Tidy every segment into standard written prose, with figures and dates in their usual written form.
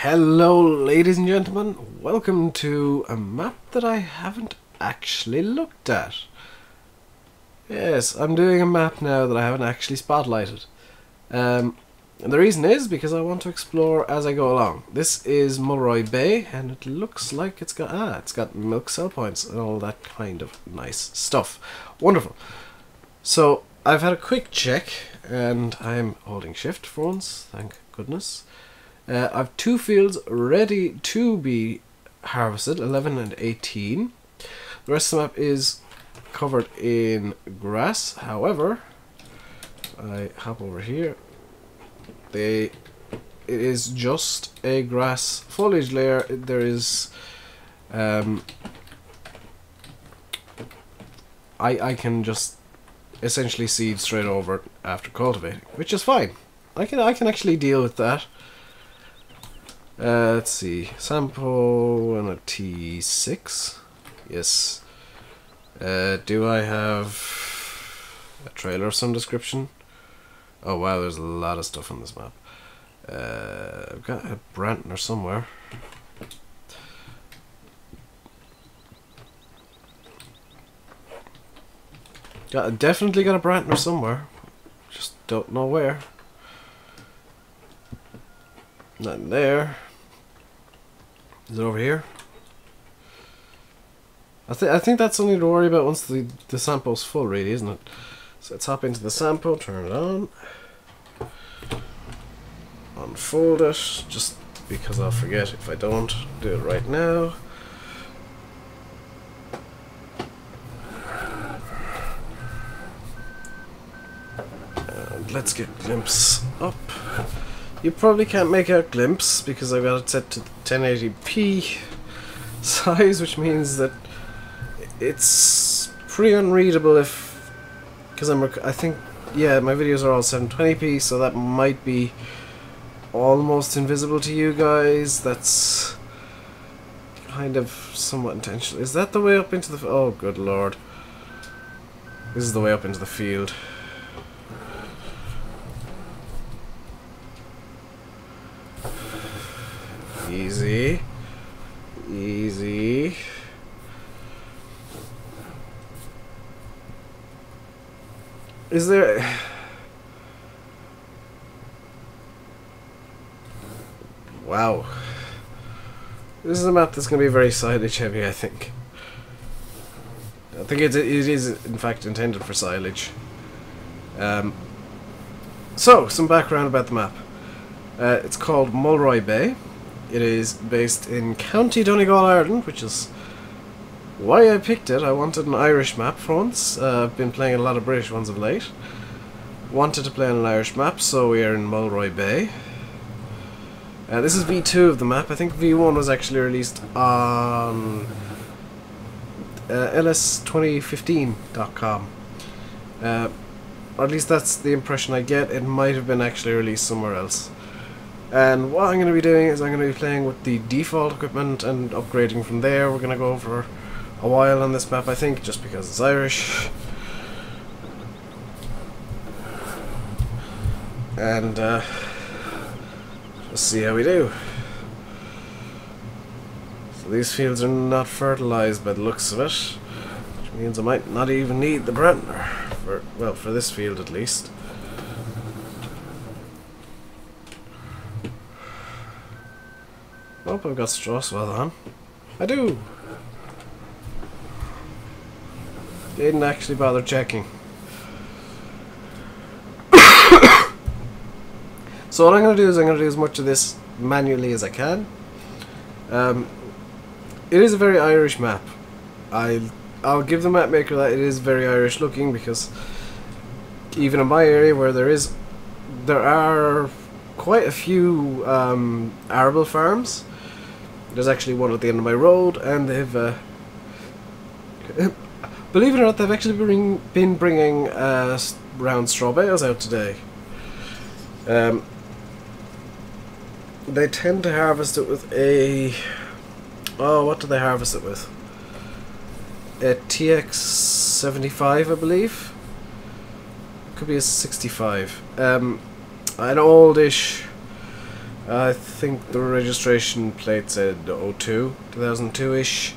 Hello ladies and gentlemen, welcome to a map that I haven't actually looked at. Yes, I'm doing a map now that I haven't actually spotlighted. And the reason is because I want to explore as I go along. This is Mulroy Bay and it looks like it's got milk cell points and all that kind of nice stuff. Wonderful. So I've had a quick check and I'm holding shift for once, thank goodness. I've two fields ready to be harvested, 11 and 18. The rest of the map is covered in grass. However, I hop over here. It is just a grass foliage layer. There is I can just essentially seed straight over after cultivating, which is fine. I can actually deal with that. Let's see, sample and a T6. Yes. Do I have a trailer of some description? Oh wow, there's a lot of stuff on this map. I've got a Brantner somewhere. Definitely got a Brantner somewhere. Just don't know where. Nothing there. Is it over here? I think that's something to worry about once the sample's full, really, isn't it? So let's hop into the sample, turn it on, unfold it, just because I'll forget if I don't do it right now. And let's get Glimpse up. You probably can't make out Glimpse because I've got it set to 1080p size, which means that it's pretty unreadable because I think, yeah, my videos are all 720p, so that might be almost invisible to you guys. That's kind of somewhat intentional. Is that the way up into the... oh, good lord. This is the way up into the field. Easy. Easy. Is there... wow. This is a map that's going to be very silage heavy, I think. I think it is in fact intended for silage. So, some background about the map. It's called Mulroy Bay. It is based in County Donegal, Ireland, which is why I picked it. I wanted an Irish map for once. I've been playing a lot of British ones of late. Wanted to play on an Irish map, so we are in Mulroy Bay. This is V2 of the map. I think V1 was actually released on ls2015.com. Or at least that's the impression I get. It might have been actually released somewhere else. And what I'm going to be doing is I'm going to be playing with the default equipment and upgrading from there. We're going to go for a while on this map, I think, just because it's Irish. And just see how we do. So these fields are not fertilized by the looks of it, which means I might not even need the Brantner, for this field at least. Oh, I've got straw swell on. I do! Didn't actually bother checking. So what I'm going to do is I'm going to do as much of this manually as I can. It is a very Irish map. I'll give the map maker that it is very Irish looking, because even in my area where there are quite a few arable farms. There's actually one at the end of my road, and they've believe it or not, they've actually been bringing round straw bales out today. They tend to harvest it with a... oh, what do they harvest it with? A TX75, I believe. Could be a 65. An oldish I think the registration plate said 02, 2002-ish.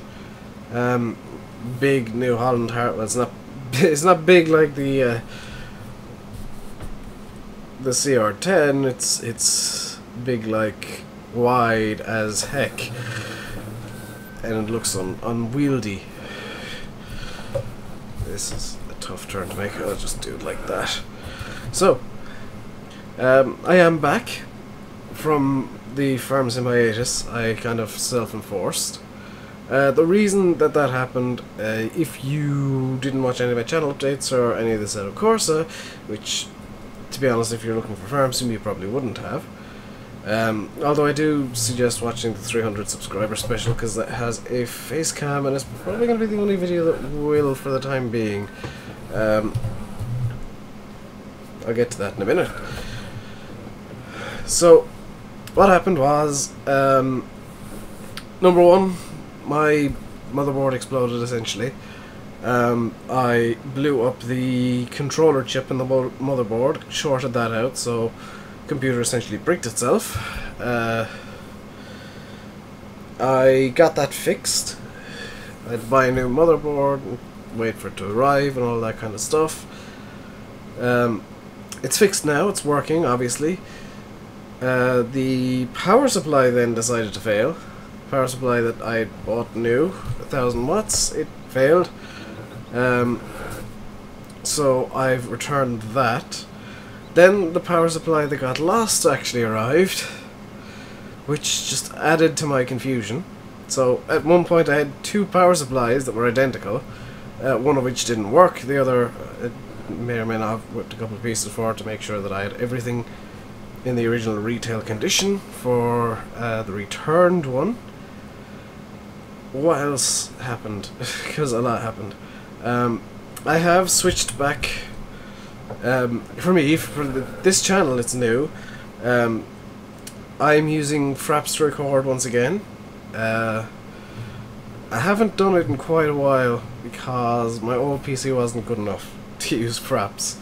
Big New Holland heart. Well, it's not big like the CR10. It's big, like wide as heck, and it looks unwieldy. This is a tough turn to make. I'll just do it like that. So, I am back from the farm's hiatus. I kind of self-enforced. The reason that happened, if you didn't watch any of my channel updates or any of the Assetto Corsa, which, to be honest, if you're looking for farm sim, you probably wouldn't have. Although I do suggest watching the 300 subscriber special, because that has a face cam, and it's probably going to be the only video that will for the time being. I'll get to that in a minute. So, what happened was, number one, my motherboard exploded essentially. I blew up the controller chip in the motherboard, shorted that out, so the computer essentially bricked itself. I got that fixed. I had to buy a new motherboard, wait for it to arrive and all that kind of stuff. It's fixed now, it's working obviously. The power supply then decided to fail. Power supply that I had bought new, 1000 watts, it failed. So I've returned that. Then the power supply that got lost actually arrived, which just added to my confusion. So at one point I had two power supplies that were identical, one of which didn't work, the other may or may not have whipped a couple of pieces for it to make sure that I had everything in the original retail condition for the returned one. What else happened? Because a lot happened. I have switched back. For me, for this channel, it's new. I'm using Fraps to record once again. I haven't done it in quite a while because my old PC wasn't good enough to use Fraps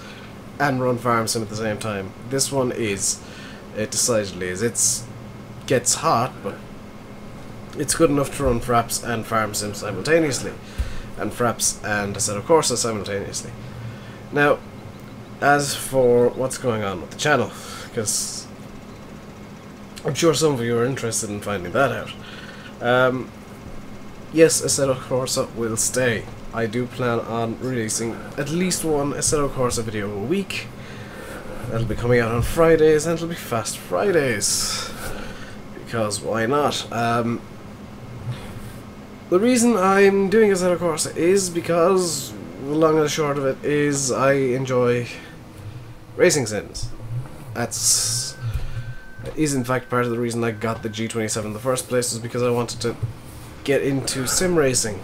and run Farm Sim at the same time. This one is. It decidedly is. It gets hot, but it's good enough to run Fraps and Farm Sim simultaneously, and Fraps and Assetto Corsa simultaneously. Now, as for what's going on with the channel, because I'm sure some of you are interested in finding that out. Yes, Assetto Corsa will stay. I do plan on releasing at least one Assetto Corsa video a week. That'll be coming out on Fridays, and it'll be Fast Fridays. Because why not? The reason I'm doing Assetto Corsa is because, the long and the short of it, is I enjoy racing sims. That's is in fact part of the reason I got the G27 in the first place, is because I wanted to get into sim racing.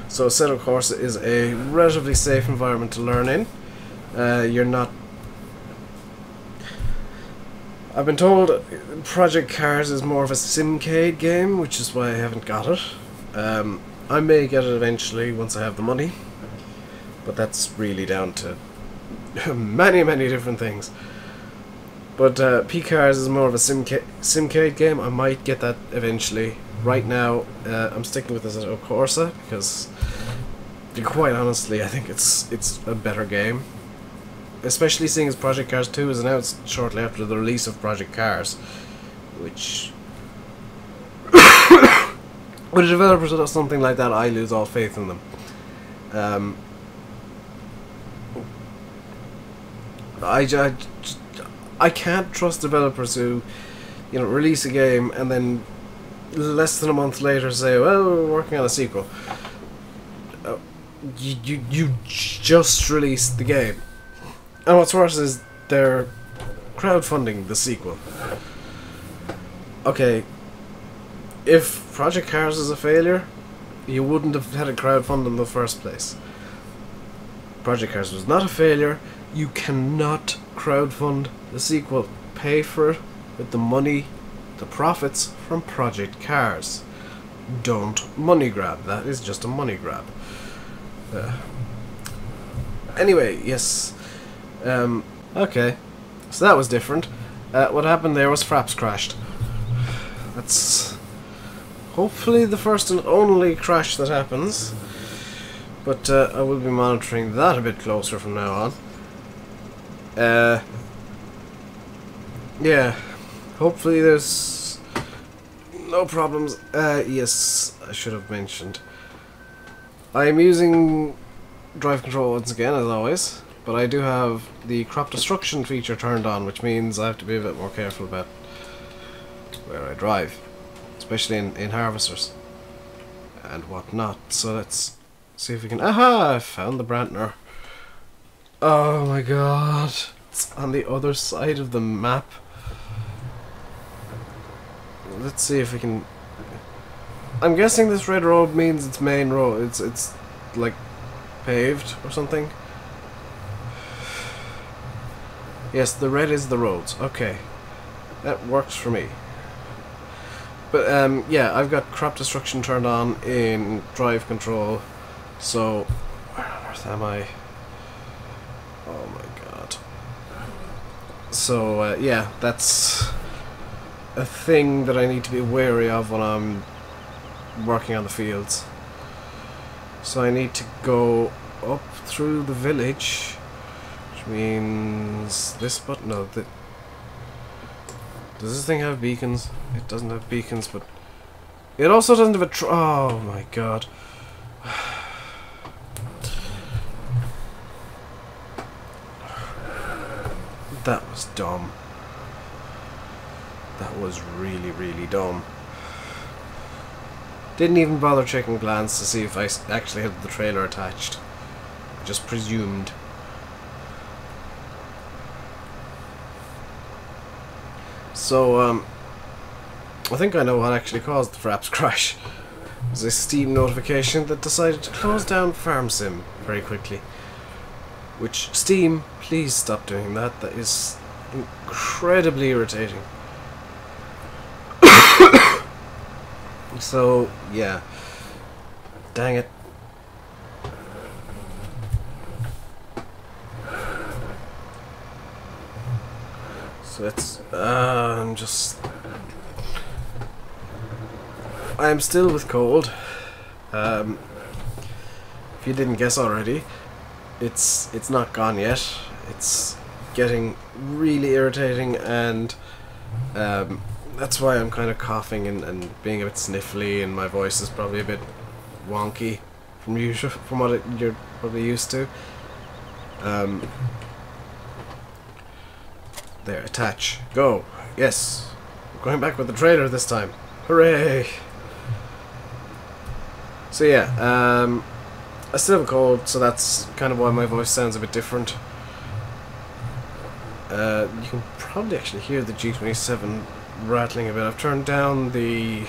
So Assetto Corsa is a relatively safe environment to learn in. You're not... I've been told Project Cars is more of a simcade game, which is why I haven't got it. I may get it eventually once I have the money, but that's really down to many different things. But P-Cars is more of a simcade game. I might get that eventually. Right now, I'm sticking with Assetto Corsa because, quite honestly, I think it's a better game. Especially seeing as Project Cars 2 is announced shortly after the release of Project Cars, which... When a developer does something like that, I lose all faith in them. I can't trust developers who, release a game and then less than a month later say, well, we're working on a sequel. You just released the game. And what's worse is they're crowdfunding the sequel. Okay, if Project Cars is a failure, you wouldn't have had a crowdfund in the first place. Project Cars was not a failure. You cannot crowdfund the sequel. Pay for it with the money, the profits from Project Cars. Don't money grab. That is just a money grab. Anyway, yes. Okay, so that was different. What happened there was Fraps crashed. That's hopefully the first and only crash that happens. But I will be monitoring that a bit closer from now on. Yeah, hopefully there's no problems. Yes, I should have mentioned. I am using drive control once again, as always, but I do have the crop destruction feature turned on, which means I have to be a bit more careful about where I drive, especially in harvesters and whatnot. So let's see if we can... Aha! I found the Brantner. Oh my god. It's on the other side of the map. Let's see if we can... I'm guessing this red road means it's main road. It's like paved or something. Yes, the red is the roads. Okay. That works for me. But yeah, I've got crop destruction turned on in drive control. So where on earth am I? Oh my god. So yeah, that's a thing that I need to be wary of when I'm working on the fields. So I need to go up through the village, which means this button. No, does this thing have beacons? It doesn't have beacons, but it also doesn't have a oh my god. That was dumb. That was really, really dumb. Didn't even bother checking glance to see if I actually had the trailer attached. I just presumed. So, I think I know what actually caused the Fraps crash. It was a Steam notification that decided to close down FarmSim very quickly. Which, Steam, please stop doing that. That is incredibly irritating. So, yeah. Dang it. So it's, I'm still with cold. If you didn't guess already, it's not gone yet. It's getting really irritating, and that's why I'm kind of coughing and being a bit sniffly, and my voice is probably a bit wonky from usual, from what you're probably used to. There, attach, go. Yes, we're going back with the trailer this time. Hooray! So yeah, I still have a cold, so that's kind of why my voice sounds a bit different. You can probably actually hear the G27 rattling a bit. I've turned down the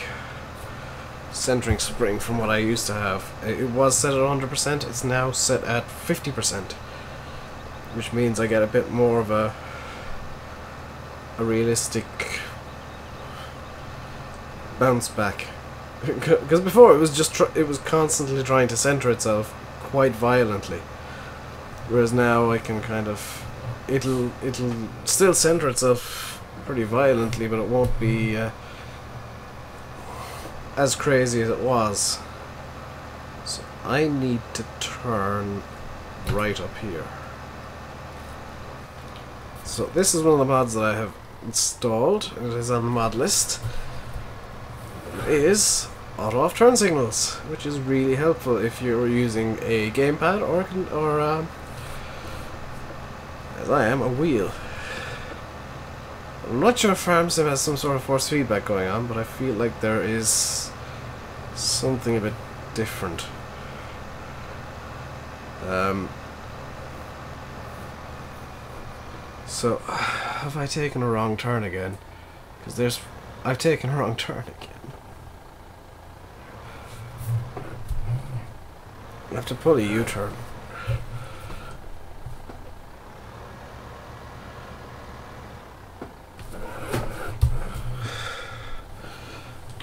centering spring from what I used to have. It was set at 100%, it's now set at 50%, which means I get a bit more of a realistic bounce back. Because before it was just it was constantly trying to center itself quite violently, whereas now I can kind of it'll still center itself pretty violently, but it won't be as crazy as it was. So I need to turn right up here. So this is one of the mods that I have installed. It is on the mod list. It is auto off turn signals, which is really helpful if you're using a gamepad or as I am, a wheel. I'm not sure if FarmSim has some sort of force feedback going on, but I feel like there is something a bit different. So, have I taken a wrong turn again? Because I've taken a wrong turn again. I have to pull a U-turn.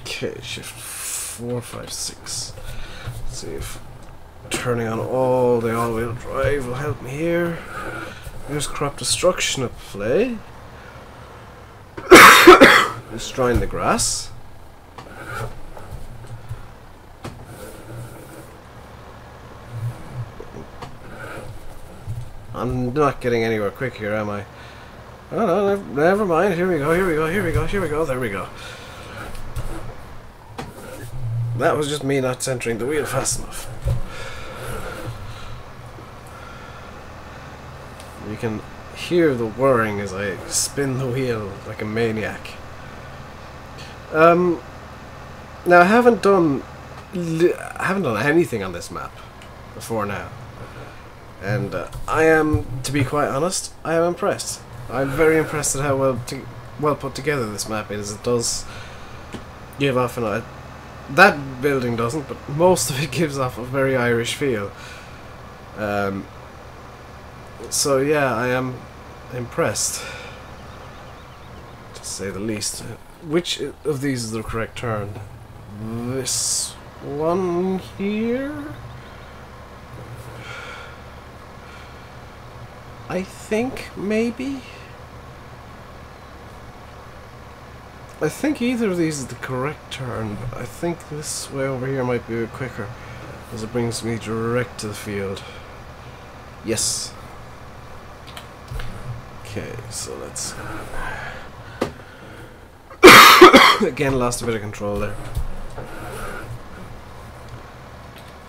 Okay, shift 4, 5, 6. Let's see if turning on all the all-wheel drive will help me here. There's crop destruction at play. destroying the grass. I'm not getting anywhere quick here, am I? Oh no, never mind. Here we go, here we go, here we go, here we go, there we go. That was just me not centering the wheel fast enough. You can hear the whirring as I spin the wheel like a maniac. Now I haven't done anything on this map before now, and I am, to be quite honest, I am impressed. I'm very impressed at how well put together this map is. It does give off that building doesn't, but most of it gives off a very Irish feel. So yeah, I am impressed, to say the least. Which of these is the correct turn? This one here? I think, maybe? I think either of these is the correct turn, but I think this way over here might be a bit quicker, as it brings me direct to the field. Yes. Okay, so let's... Again, lost a bit of control there.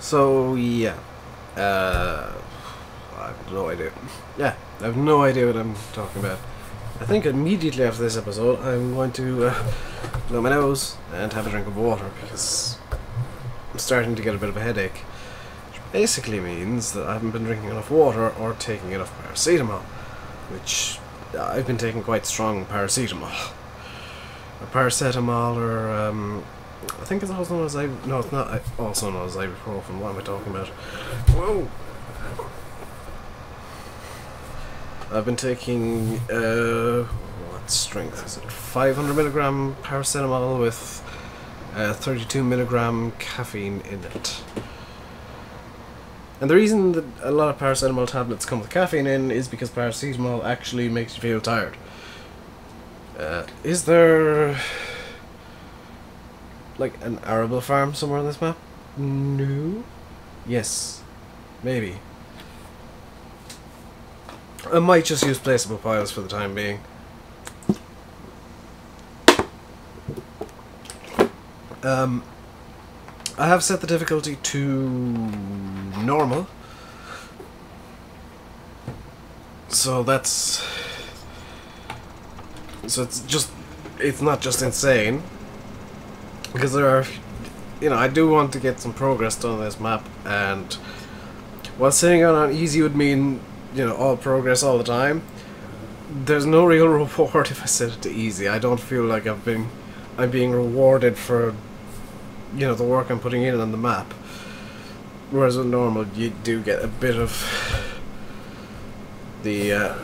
So, yeah. I have no idea. Yeah, I have no idea what I'm talking about. I think immediately after this episode, I'm going to blow my nose and have a drink of water, because I'm starting to get a bit of a headache. Which basically means that I haven't been drinking enough water or taking enough paracetamol. Which I've been taking quite strong paracetamol. Or paracetamol, or I think it's also known as no, it's not also known as ibuprofen. What am I talking about? Whoa! I've been taking what strength is it? 500 milligram paracetamol with 32 milligram caffeine in it. And the reason that a lot of paracetamol tablets come with caffeine in is because paracetamol actually makes you feel tired. Is there like an arable farm somewhere on this map? No? Yes. Maybe. I might just use placeable piles for the time being. I have set the difficulty to normal, so it's not just insane, because there are, I do want to get some progress done on this map, and while setting out on easy would mean, all progress all the time, there's no real reward if I set it to easy. I don't feel like I'm being rewarded for the work I'm putting in on the map. Whereas with normal, you do get a bit of the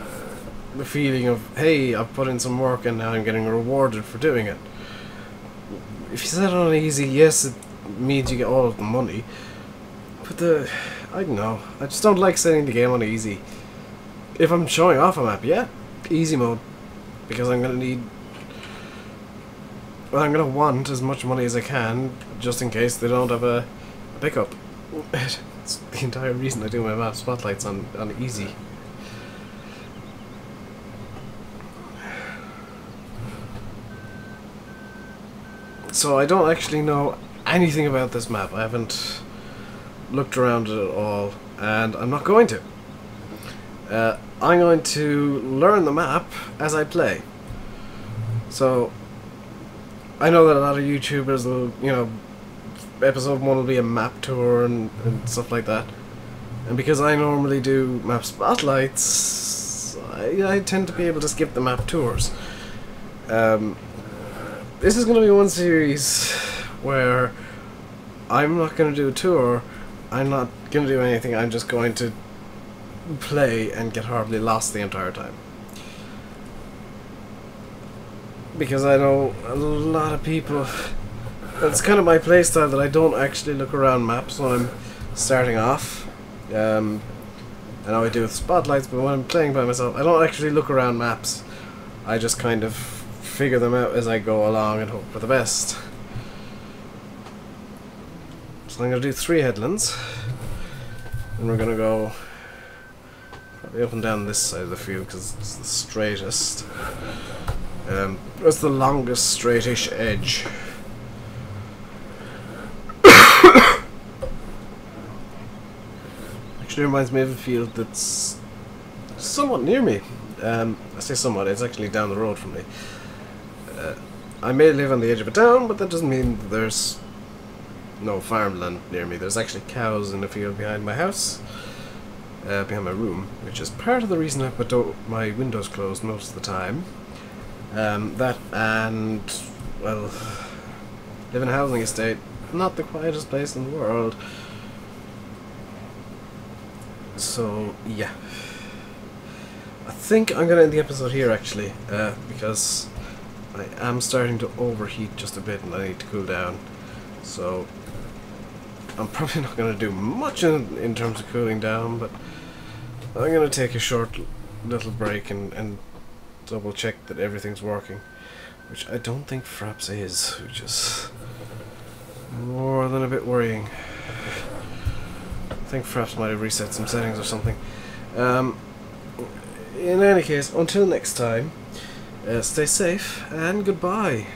feeling of, hey, I've put in some work and now I'm getting rewarded for doing it. If you set it on easy, yes, it means you get all of the money, but I don't know, I just don't like setting the game on easy. If I'm showing off a map, yeah, easy mode, because I'm gonna want as much money as I can, just in case they don't have a pickup. It's the entire reason I do my map spotlights on easy. So I don't actually know anything about this map. I haven't looked around it at all, and I'm not going to. I'm going to learn the map as I play. So I know that a lot of YouTubers will, episode 1 will be a map tour and stuff like that. And because I normally do map spotlights, I tend to be able to skip the map tours. This is going to be one series where I'm not going to do a tour, I'm not going to do anything, I'm just going to play and get horribly lost the entire time. Because I know a lot of people, it's kind of my playstyle that I don't actually look around maps when I'm starting off. I know I do with spotlights, but when I'm playing by myself, I don't actually look around maps. I just kind of figure them out as I go along and hope for the best. So I'm going to do 3 headlands, and we're going to go probably up and down this side of the field because it's the straightest. It's the longest straightish edge. Actually reminds me of a field that's somewhat near me. I say somewhat, it's actually down the road from me. I may live on the edge of a town, but that doesn't mean that there's no farmland near me. There's actually cows in the field behind my house, behind my room, which is part of the reason I put my windows closed most of the time. That and, well, live in a housing estate, not the quietest place in the world. So, yeah. I think I'm going to end the episode here, actually, because I am starting to overheat just a bit and I need to cool down. So, I'm probably not going to do much in terms of cooling down, but I'm going to take a short little break and double check that everything's working, which I don't think Fraps is, which is more than a bit worrying. I think Fraps might have reset some settings or something. In any case, until next time, stay safe and goodbye.